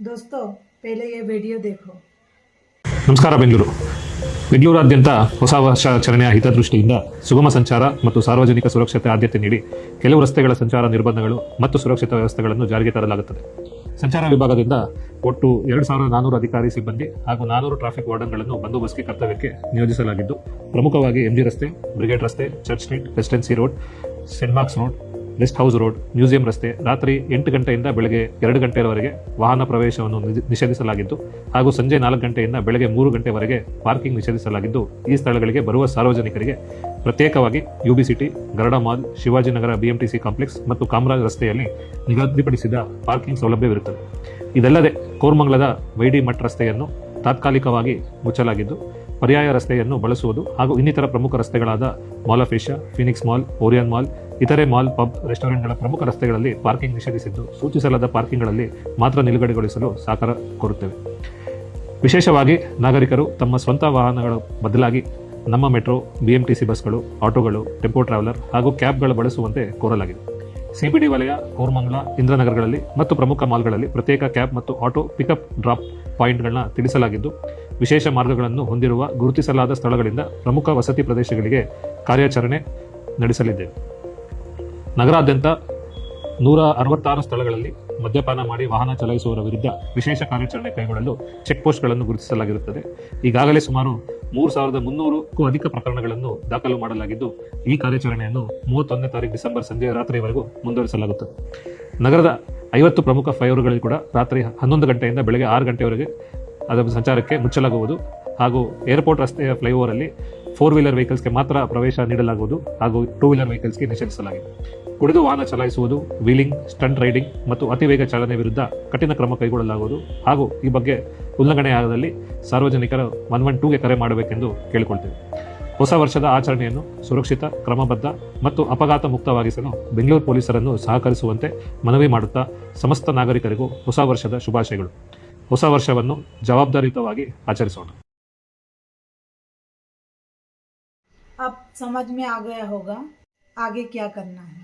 दोस्तों पहले ये वीडियो देखो। ನಮಸ್ಕಾರ. ಬೆಂಗಳೂರಾದ್ಯಂತ ಹೊಸ ವರ್ಷಾಚರಣೆಯ ಹಿತದೃಷ್ಟಿಯಿಂದ ಸುಗಮ ಸಂಚಾರ ಮತ್ತು ಸಾರ್ವಜನಿಕ ಸುರಕ್ಷತೆ ಆದ್ಯತೆ ನೀಡಿ ಕೆಲವು ರಸ್ತೆಗಳ ಸಂಚಾರ ನಿರ್ಬಂಧಗಳು ಮತ್ತು ಸುರಕ್ಷಿತ ವ್ಯವಸ್ಥೆಗಳನ್ನು ಜಾರಿಗೆ ತರಲಾಗುತ್ತದೆ. ಸಂಚಾರ ವಿಭಾಗದಿಂದ ಒಟ್ಟು 2400 ಅಧಿಕಾರಿ ಸಿಬ್ಬಂದಿ ಹಾಗೂ 400 ಟ್ರಾಫಿಕ್ ವಾರ್ಡನ್ಗಳನ್ನು ಬಂದೋಬಸ್ತ್ಗೆ ಕರ್ತವ್ಯಕ್ಕೆ ನಿಯೋಜಿಸಲಾಗಿದ್ದು, ಪ್ರಮುಖವಾಗಿ ಎಂಜಿ ರಸ್ತೆ, ಬ್ರಿಗೇಡ್ ರಸ್ತೆ, church street, presidency road, saint Mark's road, rest house road, museum ರಸ್ತೆ ರಾತ್ರಿ 8 ಗಂಟೆಯಿಂದ ಬೆಳಗ್ಗೆ 2 ಗಂಟೆಯವರೆಗೆ ವಾಹನ ಪ್ರವೇಶವನ್ನು ನಿಷೇಧಿಸಲಾಗಿದ್ದು ಹಾಗೂ ಸಂಜೆ 4 ಗಂಟೆಯಿಂದ ಬೆಳಗ್ಗೆ 3 ಗಂಟೆವರೆಗೆ ಪಾರ್ಕಿಂಗ್ ನಿಷೇಧಿಸಲಾಗಿದ್ದು, ಈ ಸ್ಥಳಗಳಿಗೆ ಬರುವ ಸಾರ್ವಜನಿಕರಿಗೆ ಪ್ರತ್ಯೇಕವಾಗಿ UB city, Garuda mall, Shivajinagar BMTC complex ಮತ್ತು ಕಾಮರಾಜ್ ರಸ್ತೆಯಲ್ಲಿ ನಿಗದಿಪಡಿಸಿದ ಪಾರ್ಕಿಂಗ್ ಸೌಲಭ್ಯವಿರುತ್ತದೆ. ಇದಲ್ಲದೆ ಕೋರ್ಮಂಗಲದ ವೈಡಿ ಮಠ್ ರಸ್ತೆಯನ್ನು ತಾತ್ಕಾಲಿಕವಾಗಿ ಮುಚ್ಚಲಾಗಿದ್ದು, ಪರ್ಯಾಯ ರಸ್ತೆಯನ್ನು ಬಳಸುವುದು ಹಾಗೂ ಇನ್ನಿತರ ಪ್ರಮುಖ ರಸ್ತೆಗಳಾದ mall of Asia, Phoenix mall, Orion mall, ಇತರೆ ಮಾಲ್, ಪಬ್, ರೆಸ್ಟೋರೆಂಟ್ಗಳ ಪ್ರಮುಖ ರಸ್ತೆಗಳಲ್ಲಿ ಪಾರ್ಕಿಂಗ್ ನಿಷೇಧಿಸಿದ್ದು, ಸೂಚಿಸಲಾದ ಪಾರ್ಕಿಂಗ್ಗಳಲ್ಲಿ ಮಾತ್ರ ನಿಲುಗಡೆಗೊಳಿಸಲು ಸಹಕಾರ ಕೋರುತ್ತೇವೆ. ವಿಶೇಷವಾಗಿ ನಾಗರಿಕರು ತಮ್ಮ ಸ್ವಂತ ವಾಹನಗಳ ಬದಲಾಗಿ ನಮ್ಮ ಮೆಟ್ರೋ, ಬಿಎಂಟಿಸಿ ಬಸ್ಗಳು, ಆಟೋಗಳು, ಟೆಂಪೋ ಟ್ರಾವೆಲರ್ ಹಾಗೂ ಕ್ಯಾಬ್ಗಳು ಬಳಸುವಂತೆ ಕೋರಲಾಗಿದೆ. ಸಿಬಿಡಿ ವಲಯ, ಕೋರಮಂಗಲ, ಇಂದ್ರನಗರಗಳಲ್ಲಿ ಮತ್ತು ಪ್ರಮುಖ ಮಾಲ್ಗಳಲ್ಲಿ ಪ್ರತ್ಯೇಕ ಕ್ಯಾಬ್ ಮತ್ತು ಆಟೋ ಪಿಕಪ್ ಡ್ರಾಪ್ ಪಾಯಿಂಟ್ಗಳನ್ನ ತಿಳಿಸಲಾಗಿದ್ದು, ವಿಶೇಷ ಮಾರ್ಗಗಳನ್ನು ಹೊಂದಿರುವ ಗುರುತಿಸಲಾದ ಸ್ಥಳಗಳಿಂದ ಪ್ರಮುಖ ವಸತಿ ಪ್ರದೇಶಗಳಿಗೆ ಕಾರ್ಯಾಚರಣೆ ನಡೆಸಲಿದ್ದೇವೆ. ನಗರಾದ್ಯಂತ 166 ಸ್ಥಳಗಳಲ್ಲಿ ಮದ್ಯಪಾನ ಮಾಡಿ ವಾಹನ ಚಲಾಯಿಸುವವರ ವಿರುದ್ಧ ವಿಶೇಷ ಕಾರ್ಯಾಚರಣೆ ಕೈಗೊಳ್ಳಲು ಚೆಕ್ ಪೋಸ್ಟ್ಗಳನ್ನು ಗುರುತಿಸಲಾಗಿರುತ್ತದೆ. ಈಗಾಗಲೇ ಸುಮಾರು 3300ಕ್ಕೂ ಅಧಿಕ ಪ್ರಕರಣಗಳನ್ನು ದಾಖಲು ಮಾಡಲಾಗಿದ್ದು, ಈ ಕಾರ್ಯಾಚರಣೆಯನ್ನು 31ನೇ ತಾರೀಕು ಡಿಸೆಂಬರ್ ಸಂಜೆ ರಾತ್ರಿಯವರೆಗೂ ಮುಂದುವರಿಸಲಾಗುತ್ತದೆ. ನಗರದ 50 ಪ್ರಮುಖ ಫ್ಲೈಓವರ್ಗಳಲ್ಲಿ ಕೂಡ ರಾತ್ರಿ 11 ಗಂಟೆಯಿಂದ ಬೆಳಗ್ಗೆ 6 ಗಂಟೆವರೆಗೆ ಅದರ ಸಂಚಾರಕ್ಕೆ ಮುಚ್ಚಲಾಗುವುದು ಹಾಗೂ ಏರ್ಪೋರ್ಟ್ ರಸ್ತೆಯ ಫ್ಲೈಓವರ್ ಅಲ್ಲಿ 4 ವೀಲರ್ ವೆಹಿಕಲ್ಸ್ಗೆ ಮಾತ್ರ ಪ್ರವೇಶ ನೀಡಲಾಗುವುದು ಹಾಗೂ 2 ವೀಲರ್ ವೆಹಿಕಲ್ಸ್ಗೆ ನಿಷೇಧಿಸಲಾಗಿದೆ. ಕುಡಿದು ವಾಹನ ಚಲಾಯಿಸುವುದು, ವೀಲಿಂಗ್, ಸ್ಟಂಟ್ ರೈಡಿಂಗ್ ಮತ್ತು ಅತಿವೇಗ ಚಾಲನೆ ವಿರುದ್ಧ ಕಠಿಣ ಕ್ರಮ ಕೈಗೊಳ್ಳಲಾಗುವುದು ಹಾಗೂ ಈ ಬಗ್ಗೆ ಉಲ್ಲಂಘನೆಯಾದಲ್ಲಿ ಸಾರ್ವಜನಿಕರು 112ಗೆ ಕರೆ ಮಾಡಬೇಕೆಂದು ಕೇಳಿಕೊಳ್ತೇವೆ. ಹೊಸ ವರ್ಷದ ಆಚರಣೆಯನ್ನು ಸುರಕ್ಷಿತ, ಕ್ರಮಬದ್ಧ ಮತ್ತು ಅಪಘಾತ ಮುಕ್ತವಾಗಿಸಲು ಬೆಂಗಳೂರು ಪೊಲೀಸರನ್ನು ಸಹಕರಿಸುವಂತೆ ಮನವಿ ಮಾಡುತ್ತಾ ಸಮಸ್ತ ನಾಗರಿಕರಿಗೂ ಹೊಸ ವರ್ಷದ ಶುಭಾಶಯಗಳು. ಹೊಸ ವರ್ಷವನ್ನು ಜವಾಬ್ದಾರಿಯುತವಾಗಿ ಆಚರಿಸೋಣ. अब समझ में आ गया होगा आगे क्या करना है।